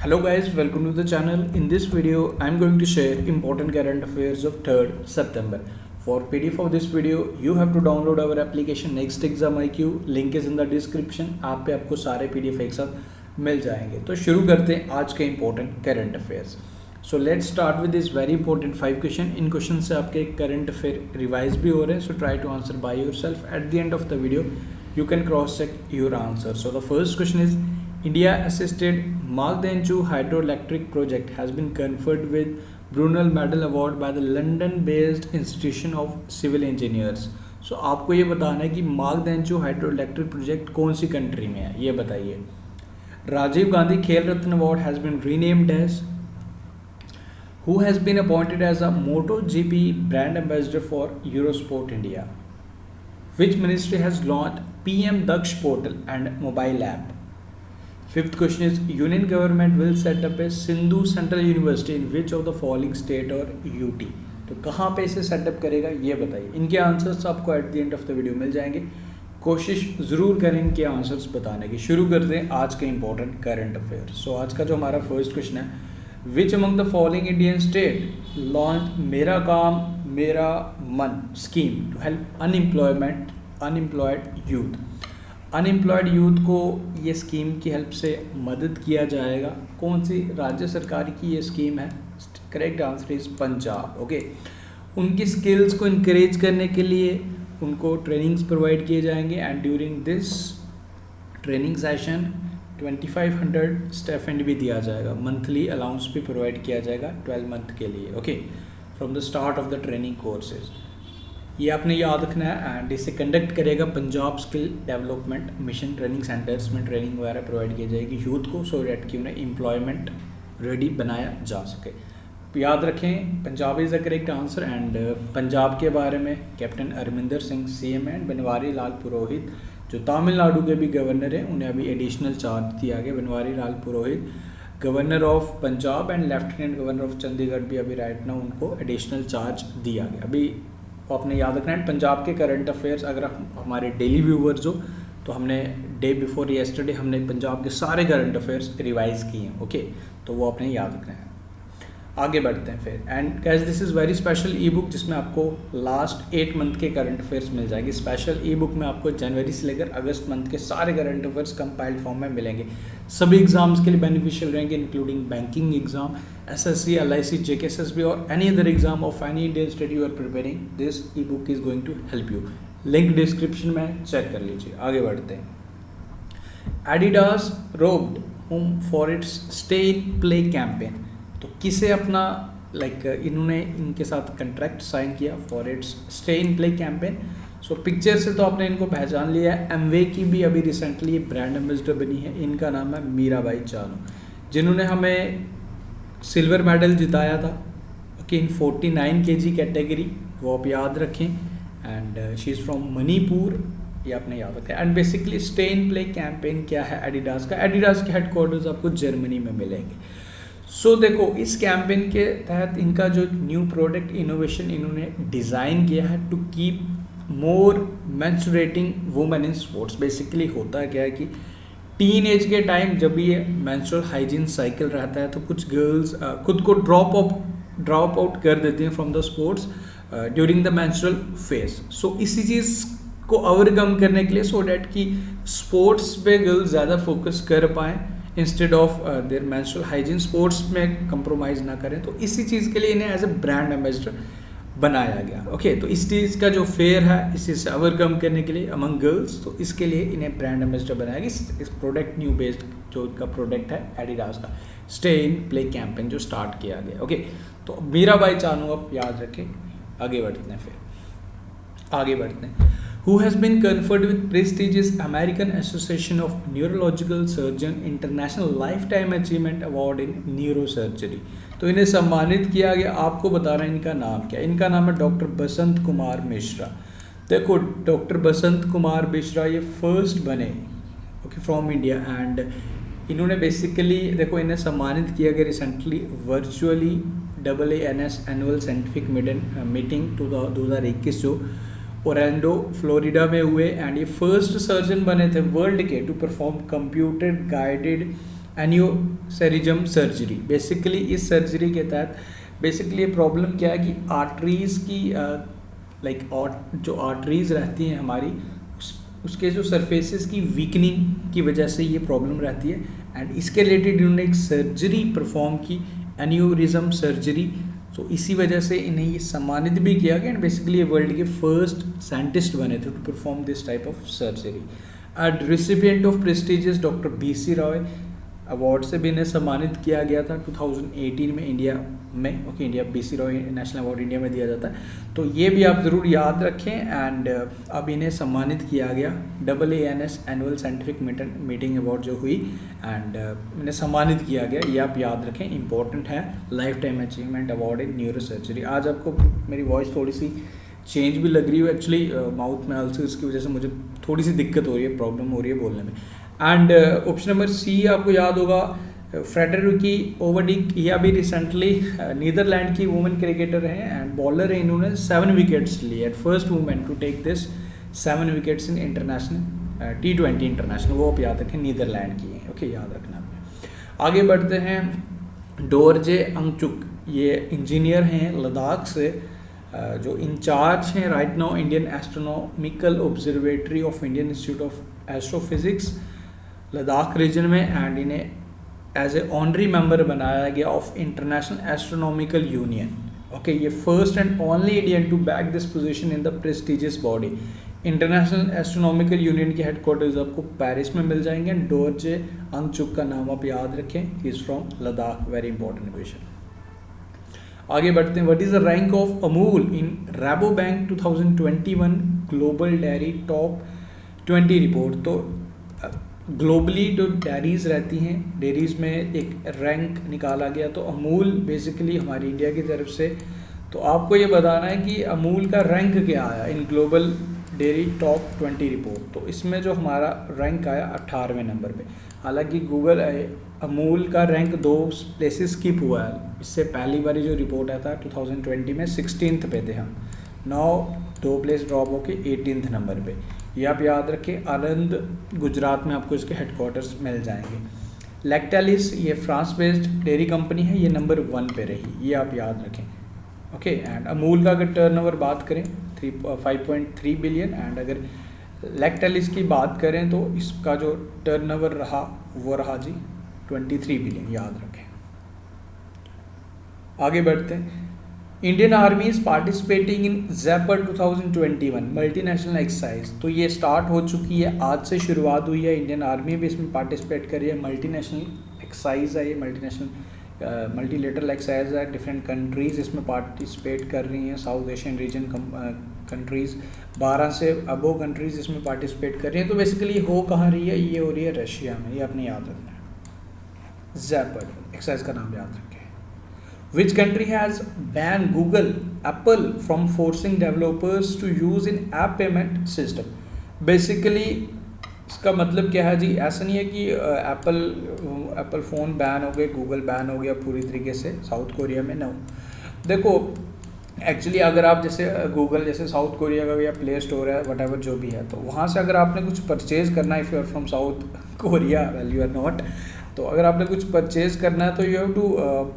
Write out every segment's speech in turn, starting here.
Hello guys, welcome to the channel. In this video, I am going to share important current affairs of 3rd September. For PDF of this video, you have to download our application Next Exam IQ. Link is in the description. आप पे आपको सारे PDF एक साथ मिल जाएंगे. तो शुरू करते हैं आज के important current affairs. So let's start with this very important 5 question. In question से आपके current affair रिवाइज भी हो रहे हैं. So try to answer by yourself. At the end of the video, you can cross check your answer. So the first question is, India assisted Magdhenchu hydroelectric project has been conferred with Brunel Medal Award by the London-based Institution of Civil Engineers. So आपको ये बताना है कि Magdhenchu hydroelectric project कौन सी country में है, ये बताइए. राजीव गांधी खेल रत्न award has been renamed as. Who has been appointed as a MotoGP brand ambassador for Eurosport India? Which ministry has launched PM Daksh portal and mobile app? Fifth question is, Union government will set up a Sindhu Central University in which of the following state or UT? तो कहाँ पे इसे setup करेगा ये बताइए. इनके answers आपको at the end of the video मिल जाएंगे. कोशिश ज़रूर करें इनके आंसर्स बताने की. शुरू करते हैं आज के इंपॉर्टेंट करंट अफेयर. सो आज का जो हमारा फर्स्ट क्वेश्चन है, which among the following Indian state launch Mera Kaam Mera Man scheme to help unemployed youth. Unemployed youth को ये स्कीम की हेल्प से मदद किया जाएगा. कौन सी राज्य सरकार की ये स्कीम है? Correct answer is Punjab. Okay, उनकी स्किल्स को इनक्रेज करने के लिए उनको ट्रेनिंग्स प्रोवाइड किए जाएंगे and during this training session 2500 stipend भी दिया जाएगा. मंथली अलाउंस भी प्रोवाइड किया जाएगा 12 मंथ के लिए. Okay, from the start of the training courses. ये आपने याद रखना है एंड इसे कंडक्ट करेगा Punjab skill development mission. Training centres में ट्रेनिंग वगैरह प्रोवाइड की जाएगी यूथ को, सो डैट कि उन्हें एम्प्लॉयमेंट रेडी बनाया जा सके. याद रखें Punjab is the correct answer. And Punjab के बारे में captain Amarinder Singh CM and Banwari Lal Purohit जो तमिलनाडु के भी गवर्नर हैं, उन्हें अभी एडिशनल चार्ज दिया गया. Banwari Lal Purohit governor of Punjab and lieutenant governor of Chandigarh भी अभी राइट नाउ उनको एडिशनल चार्ज दिया गया. अभी आपने याद रखना है पंजाब के करंट अफेयर्स. अगर हमारे डेली व्यूवर्स हो तो हमने डे बिफोर येस्टरडे हमने पंजाब के सारे करंट अफेयर्स रिवाइज किए हैं. ओके, तो वो आपने याद रखना है. आगे बढ़ते हैं फिर. And guys this is very special E book जिसमें आपको लास्ट 8 मंथ के करंट अफेयर्स मिल जाएगी. स्पेशल ई बुक में आपको जनवरी से लेकर अगस्त मंथ के सारे करंट अफेयर्स कंपाइल्ड फॉर्म में मिलेंगे. सभी एग्जाम्स के लिए बेनिफिशियल रहेंगे, including banking exam, SSC, LIC, JKSSB और any other exam of any Indian state you are preparing. This e book is going to help you. Link description में check कर लीजिए. आगे बढ़ते हैं. Adidas robbed home for its stay in play campaign. तो किसे अपना इन्होंने इनके साथ कंट्रैक्ट साइन किया for its stay in play campaign. So picture से तो आपने इनको पहचान लिया है. एमवे की भी अभी रिसेंटली ब्रांड एम्बेसडर बनी है. इनका नाम है मीराबाई चानू, जिन्होंने हमें सिल्वर मेडल जिताया था ओके इन 49 kg कैटेगरी. वो आप याद रखें. And she is from Manipur, ये आपने याद रखें. And basically stay in play campaign क्या है एडिडास का? एडिडास के हेडक्वार्टर्स आपको जर्मनी में मिलेंगे. सो देखो, इस कैंपेन के तहत इनका जो न्यू प्रोडक्ट इनोवेशन इन्होंने डिज़ाइन किया है to keep more menstruating women in sports. Basically होता है क्या है कि टीन एज के टाइम जब ये मेंस्ट्रुअल हाइजीन साइकिल रहता है तो कुछ गर्ल्स खुद को ड्रॉप आउट कर देती हैं from the sports during the menstrual phase. So इसी चीज़ को ओवरकम करने के लिए सो डैट कि स्पोर्ट्स पे गर्ल्स ज़्यादा फोकस कर पाएँ instead of their menstrual hygiene, sports में कंप्रोमाइज़ ना करें. तो इसी चीज़ के लिए इन्हें एज ए ब्रांड एम्बेसडर बनाया गया. ओके, तो इस चीज़ का जो फेयर है इसी से ओवरकम करने के लिए अमंग गर्ल्स, तो इसके लिए इन्हें ब्रांड एम्बेसडर बनाया गया. इस प्रोडक्ट न्यू बेस्ड जो इनका प्रोडक्ट है एडिडास का स्टे इन प्ले कैंपेन जो स्टार्ट किया गया. ओके, तो मीराबाई चानू आप याद रखें. आगे बढ़ते हैं आगे बढ़ते हैं. Who has been conferred with prestigious American Association of Neurological Surgeon International Lifetime Achievement Award in Neurosurgery. तो इन्हें सम्मानित किया गया. आपको बताना है इनका नाम क्या. इनका नाम है डॉक्टर बसंत कुमार मिश्रा. देखो, डॉक्टर बसंत कुमार मिश्रा ये फर्स्ट बने ओके फ्रॉम इंडिया. एंड इन्होंने बेसिकली देखो इन्हें सम्मानित किया गया recently virtually AANS annual scientific meeting 2021 जो ओरलैंडो फ्लोरिडा में हुए. एंड ये फर्स्ट सर्जन बने थे वर्ल्ड के to perform computer guided aneurysm surgery. Basically इस सर्जरी के तहत बेसिकली ये प्रॉब्लम क्या है कि आर्टरीज़ की जो आर्टरीज़ रहती हैं हमारी उसके जो सरफेसेस की वीकनिंग की वजह से ये प्रॉब्लम रहती है, एंड इसके रिलेटेड इन्होंने एक सर्जरी परफॉर्म की, एन्यूरिज्म सर्जरी। तो इसी वजह से इन्हें ये सम्मानित भी किया गया, एंड बेसिकली ये वर्ल्ड के फर्स्ट साइंटिस्ट बने थे to perform this type of surgery. And recipient of prestigious doctor BC Roy award से भी इन्हें सम्मानित किया गया था 2018 में इंडिया में। Okay, India BC Roy national award India में दिया जाता है, तो ये भी आप ज़रूर याद रखें। एंड अब इन्हें सम्मानित किया गया AANS annual scientific meeting award जो हुई, एंड इन्हें सम्मानित किया गया, ये आप याद रखें, इंपॉर्टेंट है। Life time achievement award in neuro surgery. आज आपको मेरी वॉइस थोड़ी सी चेंज भी लग रही है एक्चुअली, माउथ में अल्सर, इसकी वजह से मुझे थोड़ी सी दिक्कत हो रही है, प्रॉब्लम हो रही है बोलने में। एंड ऑप्शन नंबर C आपको याद होगा, फ्रेडरिकी ओवरडिक, ये अभी रिसेंटली नीदरलैंड की वुमेन क्रिकेटर हैं एंड बॉलर है। इन्होंने 7 विकेट्स लिए, at first women to take this 7 wickets in international T20 international, वो आप याद रखें, नीदरलैंड की है। ओके, याद रखना आपने। आगे बढ़ते हैं, डोरजे अंगचुक, ये इंजीनियर हैं लद्दाख से, जो इंचार्ज हैं right now Indian astronomical observatory of Indian institute of astrophysics Ladakh region में, एंड इन्हें एज ए ऑनरी मेंबर बनाया गया of international astronomical union. Okay, ये first and only Indian to bag this position in the prestigious body. International astronomical union के headquarters आपको Paris में मिल जाएंगे। डोरजे अंगचुक का नाम आप याद रखें, he is from Ladakh, very important question. आगे बढ़ते हैं, what is the rank of Amul in Rabobank 2021 global dairy top 20 report. तो ग्लोबली जो डेयरीज़ रहती हैं, डेयरीज़ में एक रैंक निकाला गया, तो अमूल बेसिकली हमारी इंडिया की तरफ से। तो आपको ये बताना है कि अमूल का रैंक क्या आया in global dairy top 20 report. तो इसमें जो हमारा रैंक आया 18वें नंबर पे। हालांकि गूगल अमूल का रैंक 2 प्लेसेस स्किप हुआ है, इससे पहली बारी जो रिपोर्ट आया था 2020 में 16th पे थे हम, नाउ 2 प्लेस ड्रॉप होके 18th नंबर पे। ये आप याद रखें, आनंद गुजरात में आपको इसके हेडक्वार्टर्स मिल जाएंगे। लैक्टालिस, ये फ्रांस बेस्ड डेयरी कंपनी है, ये नंबर 1 पे रही, ये आप याद रखें। ओके, एंड अमूल का अगर टर्नओवर बात करें 5.3 बिलियन, एंड अगर लैक्टालिस की बात करें तो इसका जो टर्नओवर रहा वो रहा जी 23 बिलियन, याद रखें। आगे बढ़ते हैं, Indian army is participating in Zapad 2021 multinational exercise. तो ये स्टार्ट हो चुकी है, आज से शुरुआत हुई है, इंडियन आर्मी भी इसमें पार्टिसिपेट कर रही है। मल्टीनेशनल एक्सरसाइज है ये, मल्टीनेशनल मल्टीलेटरल एक्सरसाइज है, डिफरेंट कंट्रीज़ इसमें पार्टिसिपेट कर रही हैं, साउथ एशियन रीजन कंट्रीज़ 12 से अबव कंट्रीज़ इसमें पार्टिसिपेट कर रही हैं। तो बेसिकली हो कहाँ रही है, ये हो रही है रशिया में, ये आपने याद रखना है। ज़ैपर एक्सरसाइज का नाम याद रखें। Which country has banned Google, Apple from forcing developers to use in app payment system? Basically इसका मतलब क्या है जी, ऐसा नहीं है कि एप्पल फ़ोन बैन हो गए, गूगल बैन हो गया पूरी तरीके से साउथ कोरिया में। ना, देखो एक्चुअली अगर आप जैसे गूगल जैसे साउथ कोरिया का या प्ले स्टोर है वट जो भी है, तो वहाँ से अगर आपने कुछ परचेज़ करना है, if you are from South Korea, well you are not, तो अगर आपने कुछ परचेज़ करना है तो you have to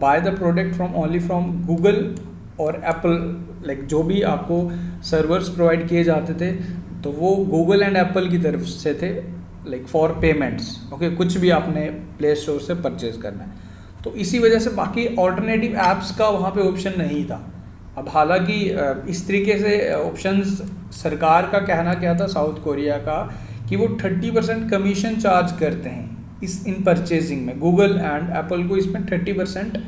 buy the product from only from Google और एप्पल, लाइक जो भी आपको सर्वर्स प्रोवाइड किए जाते थे तो वो गूगल एंड एप्पल की तरफ से थे, लाइक फॉर पेमेंट्स। ओके, कुछ भी आपने प्ले स्टोर से परचेज़ करना है, तो इसी वजह से बाकी ऑल्टरनेटिव ऐप्स का वहाँ पे ऑप्शन नहीं था। अब हालांकि इस तरीके से ऑप्शंस, सरकार का कहना क्या था साउथ कोरिया का कि वो 30% कमीशन चार्ज करते हैं इन परचेजिंग में, गूगल एंड एप्पल को इसमें 30%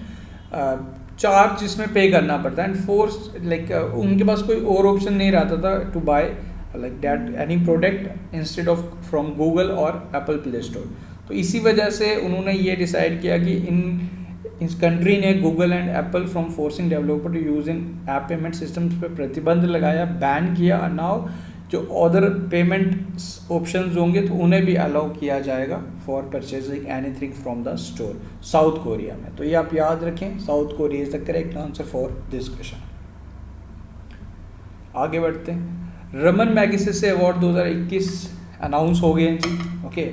चार्ज इसमें पे करना पड़ता है, एंड फोर्स लाइक उनके पास कोई और ऑप्शन नहीं रहता था to buy like that any product instead of from Google और एप्पल प्ले स्टोर। तो इसी वजह से उन्होंने ये डिसाइड किया कि इस कंट्री ने Google and Apple from forcing developer to use in app payment systems पे प्रतिबंध लगाया, बैन किया। नाउ जो अदर पेमेंट ऑप्शंस होंगे तो उन्हें भी अलाउ किया जाएगा for purchasing anything from the store south Korea में। तो ये आप याद रखें, south Korea is the correct answer for this question. आगे बढ़ते हैं, रमन मैगिसेसे अवार्ड 2021 अनाउंस हो गए हैं जी। ओके,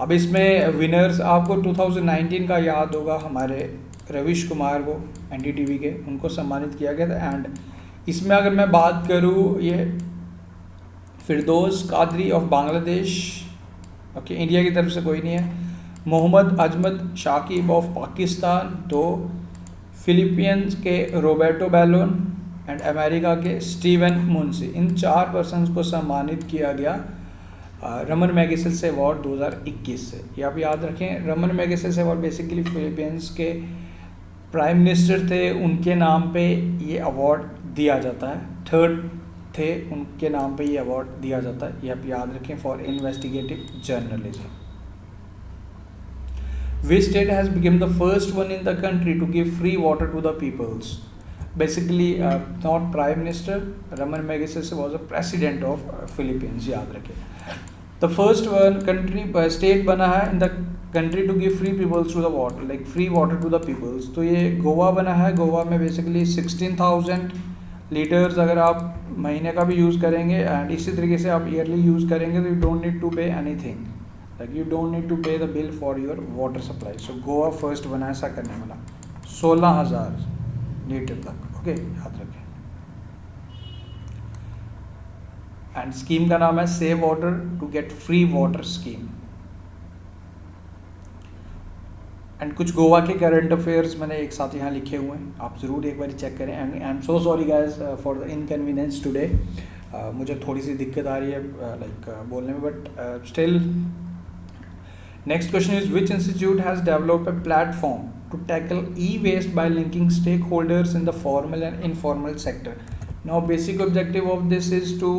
अब इसमें विनर्स आपको 2019 का याद होगा, हमारे रविश कुमार को एनडीटीवी के, उनको सम्मानित किया गया था। एंड इसमें अगर मैं बात करूँ, ये Firdaus Kadri of Bangladesh, okay, India की तरफ से कोई नहीं है। मोहम्मद अजमत शाकिब ऑफ पाकिस्तान, तो फिलीपींस के रोबर्टो बैलोन एंड अमेरिका के स्टीवन मुंशी, इन 4 पर्सन्स को सम्मानित किया गया रमन मैगसेसे अवार्ड 2021 से। ये आप याद रखें, Raman Magsaysay award basically Philippines के प्राइम मिनिस्टर थे, उनके नाम पे ये अवार्ड दिया जाता है। थर्ड थे, उनके नाम पे ये अवार्ड दिया जाता है, ये आप याद रखें, for investigative journalism. Which state has become the first one in the country to give free water to the peoples? Basically, not Prime Minister, Raman Magsaysay was a president of Philippines, याद रखें। The first one country state बना है in the country to give free peoples to the water, like free water to the peoples। तो ये गोवा बना है। गोवा में basically 16,000 litres अगर आप महीने का भी यूज़ करेंगे एंड इसी तरीके से आप ईयरली यूज़ करेंगे तो you don't need to pay anything, like you don't need to pay the bill for your water supply। so Goa first बना ऐसा करने वाला 16,000 लीटर तक, ओके, याद रखें। एंड स्कीम का नाम है save water to get free water scheme. And कुछ गोवा के करंट अफेयर्स मैंने एक साथ यहाँ लिखे हुए हैं, आप ज़रूर एक बार चेक करें। And I am so sorry guys for the inconvenience today, मुझे थोड़ी सी दिक्कत आ रही है बोलने में, but still. Next question is, which institute has developed a platform to tackle e-waste by linking stakeholders in the formal and informal sector? Now basic objective of this is to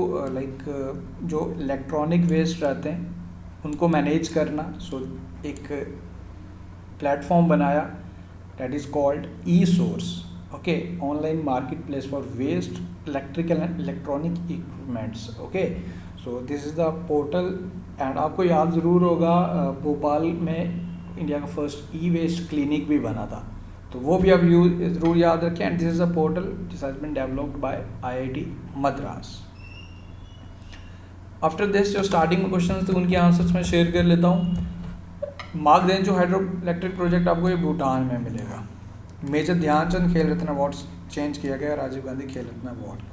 जो electronic waste रहते हैं उनको manage करना। So एक platform बनाया that is called e-source, okay, online marketplace for waste electrical and electronic equipments, okay। So this is the portal। And आपको याद ज़रूर होगा भोपाल में इंडिया का फर्स्ट ई वेस्ट क्लिनिक भी बना था, तो वो भी आप ज़रूर याद रखें। And this is a portal this has been developed by IIT Madras. After this जो स्टार्टिंग में क्वेश्चन थे उनके आंसर्स मैं शेयर कर लेता हूँ। मागदेंचो हाइड्रो इलेक्ट्रिक प्रोजेक्ट आपको ये भूटान में मिलेगा। मेजर ध्यानचंद खेल रत्न अवार्ड चेंज किया गया, राजीव गांधी खेल रत्न अवार्ड।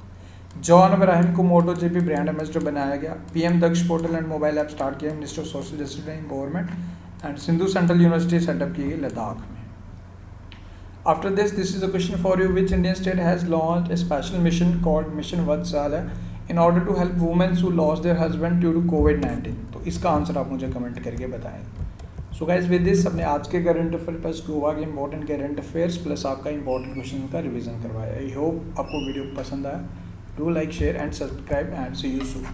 जॉन अब्राहम को मोटो जीपी ब्रांड एम्बेसडर बनाया गया। PM Daksh portal and mobile app start किया minister of social justice and empowerment. And Sindhu central university setup की गई लद्दाख में। After this is a question for you, which Indian state has launch a special mission called mission Vatsalya in order to help womens who lost their husband due to कोविड-19? तो इसका answer आप मुझे comment करके बताएं। सो गाइज विद दिस अपने आज के करंट अफेयर प्लस गोवा के इंपॉर्टेंट करंट अफेयर्स प्लस आपका इंपॉर्टेंट क्वेश्चन का रिवीजन करवाया। आई होप आपको वीडियो पसंद आया। Do like, share and subscribe and see you soon.